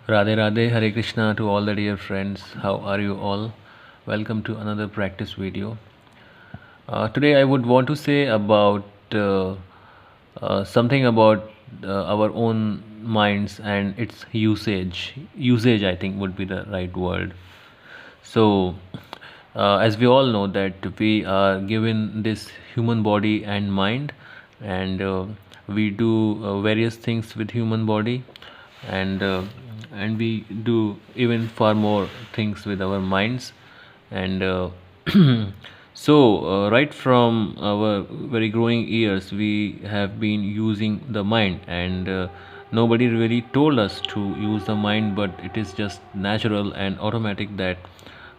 Radhe Radhe, Hare Krishna to all the dear friends. How are you all? Welcome to another practice video. Today I would want to say about something about our own minds and its usage. Usage, I think, would be the right word. So, as we all know that we are given this human body and mind, and we do various things with human body, and we do even far more things with our minds, and right from our very growing years, we have been using the mind, and nobody really told us to use the mind, but it is just natural and automatic that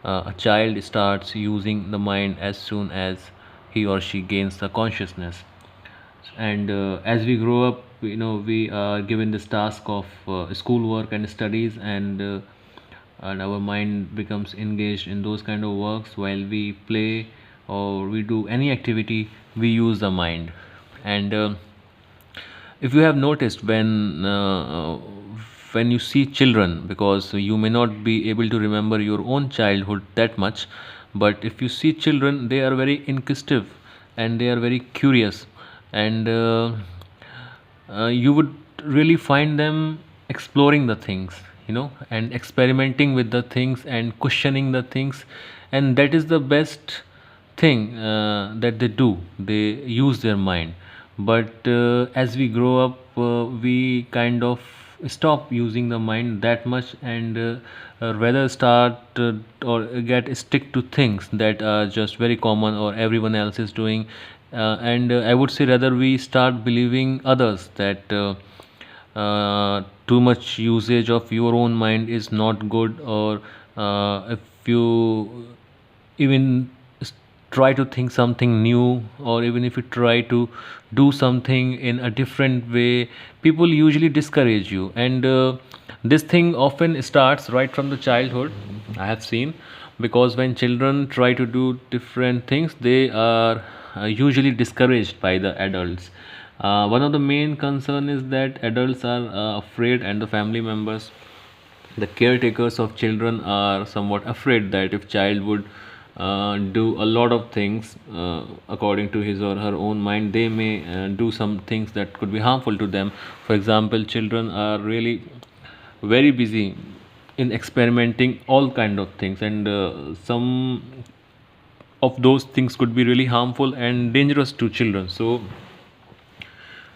a child starts using the mind as soon as he or she gains the consciousness. And as we grow up, we are given this task of schoolwork and studies, and our mind becomes engaged in those kind of works. While we play or we do any activity, we use the mind. And if you have noticed, when you see children, because you may not be able to remember your own childhood that much, but if you see children, they are very inquisitive and they are very curious, and you would really find them exploring the things, and experimenting with the things and questioning the things. And that is the best thing that they do. They use their mind. But as we grow up, we kind of stop using the mind that much, and rather start or get stick to things that are just very common or everyone else is doing. And I would say rather we start believing others that too much usage of your own mind is not good, or if you even try to think something new, or even if you try to do something in a different way, people usually discourage you. And this thing often starts right from the childhood, I have seen, because when children try to do different things, they are usually discouraged by the adults. One of the main concern is that adults are afraid, and the family members, the caretakers of children, are somewhat afraid that if child would do a lot of things according to his or her own mind, they may do some things that could be harmful to them. For example, children are really very busy in experimenting all kind of things, and some of those things could be really harmful and dangerous to children. So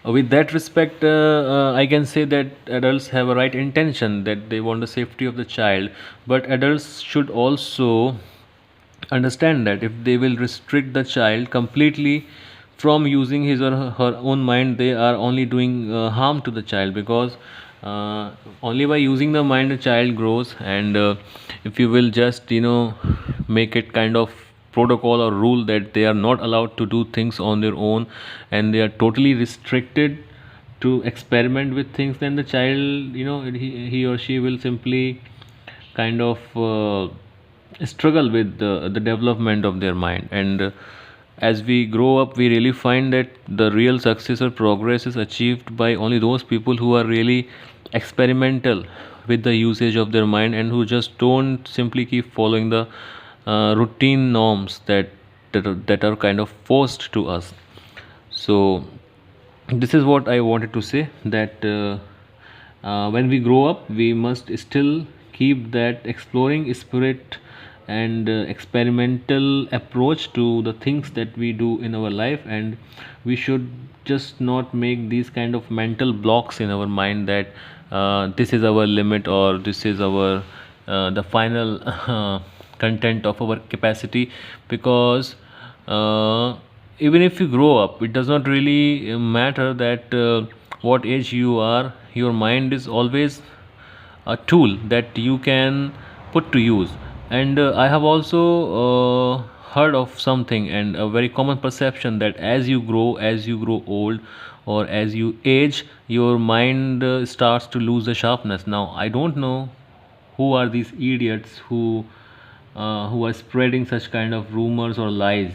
with that respect, I can say that adults have a right intention, that they want the safety of the child, but adults should also understand that if they will restrict the child completely from using his or her own mind, they are only doing harm to the child, because only by using the mind the child grows. And if you will just make it kind of protocol or rule that they are not allowed to do things on their own, and they are totally restricted to experiment with things, then the child, he or she will simply kind of struggle with the development of their mind. And as we grow up, we really find that the real success or progress is achieved by only those people who are really experimental with the usage of their mind, and who just don't simply keep following the routine norms that are kind of forced to us. So this is what I wanted to say, that when we grow up, we must still keep that exploring spirit and experimental approach to the things that we do in our life. And we should just not make these kind of mental blocks in our mind that this is our limit, or this is our the final content of our capacity. Because even if you grow up, it does not really matter that what age you are, your mind is always a tool that you can put to use. And I have also heard of something, and a very common perception, that as you grow old, or as you age, your mind starts to lose the sharpness. Now I don't know who are these idiots who are spreading such kind of rumors or lies,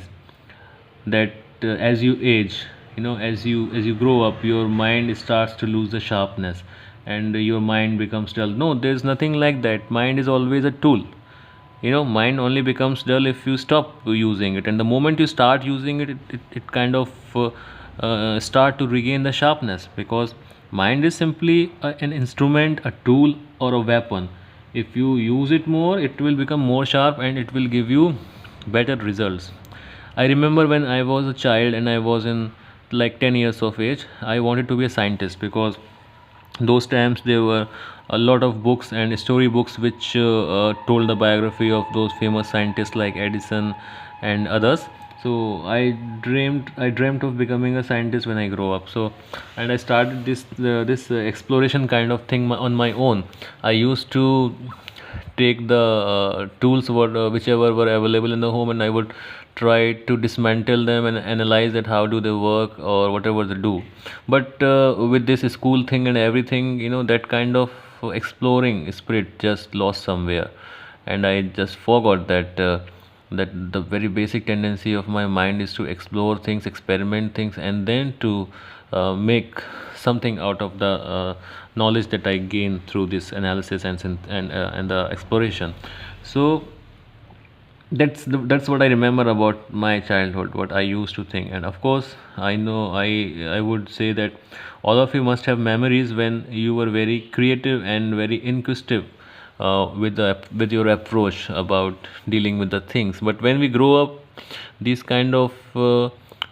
that as you age, as you grow up, your mind starts to lose the sharpness. and your mind becomes dull. No, there's nothing like that. Mind is always a tool. Mind only becomes dull if you stop using it, and the moment you start using it, it kind of start to regain the sharpness, because mind is simply an instrument, a tool, or a weapon. If you use it more, it will become more sharp and it will give you better results. I remember when I was a child and I was in like 10 years of age, I wanted to be a scientist, because those times there were a lot of books and story books which told the biography of those famous scientists like Edison and others. So I dreamt of becoming a scientist when I grow up. So, and I started this exploration kind of thing on my own. I used to take the tools whichever were available in the home, and I would try to dismantle them and analyze that how do they work or whatever they do. But with this school thing and everything, that kind of exploring spirit just lost somewhere, and I just forgot that the very basic tendency of my mind is to explore things, experiment things, and then to make something out of the knowledge that I gain through this analysis and the exploration. So that's what I remember about my childhood, what I used to think. And of course, I know I would say that all of you must have memories when you were very creative and very inquisitive with your approach about dealing with the things. But when we grow up, these kind of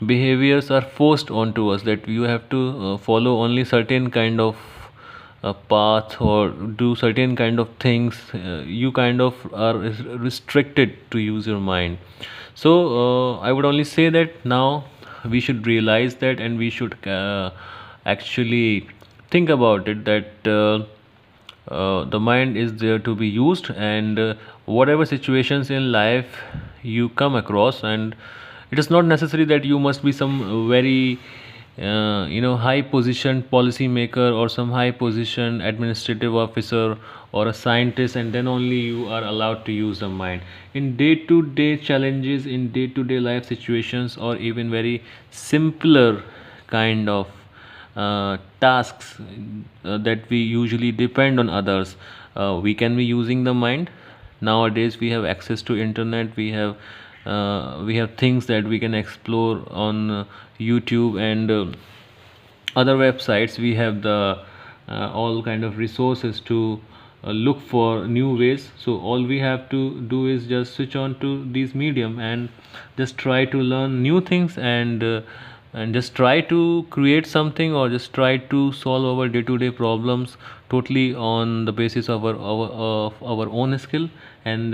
behaviors are forced onto us, that you have to follow only certain kind of path or do certain kind of things. You kind of are restricted to use your mind. So I would only say that now we should realize that, and we should actually think about it, that the mind is there to be used, and whatever situations in life you come across, and it is not necessary that you must be some very high positioned policy maker or some high positioned administrative officer or a scientist, and then only you are allowed to use the mind. In day to day challenges, in day to day life situations, or even very simpler kind of tasks that we usually depend on others, we can be using the mind. Nowadays we have access to internet, we have things that we can explore on YouTube and other websites. We have the all kind of resources to look for new ways. So all we have to do is just switch on to these medium and just try to learn new things, and just try to create something, or just try to solve our day to day problems totally on the basis of our own skill. And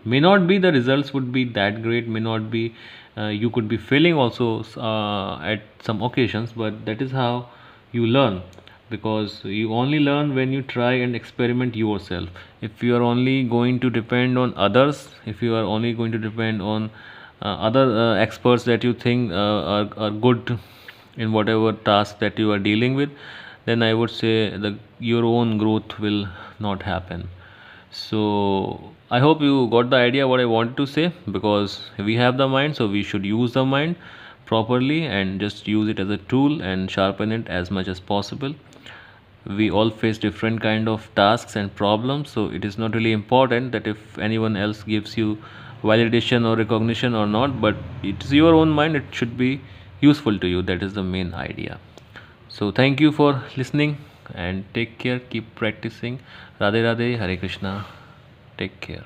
may not be the results would be that great, may not be, you could be failing also at some occasions, but that is how you learn, because you only learn when you try and experiment yourself. If you are only going to depend on others, if you are only going to depend on other experts that you think are good in whatever task that you are dealing with, then I would say your own growth will not happen. So I hope you got the idea what I want to say, because we have the mind, so we should use the mind properly and just use it as a tool and sharpen it as much as possible. We all face different kind of tasks and problems, so it is not really important that if anyone else gives you validation or recognition or not, but it is your own mind, it should be useful to you. That is the main idea. So thank you for listening, and take care, keep practicing. Radhe Radhe, Hare Krishna. Take care.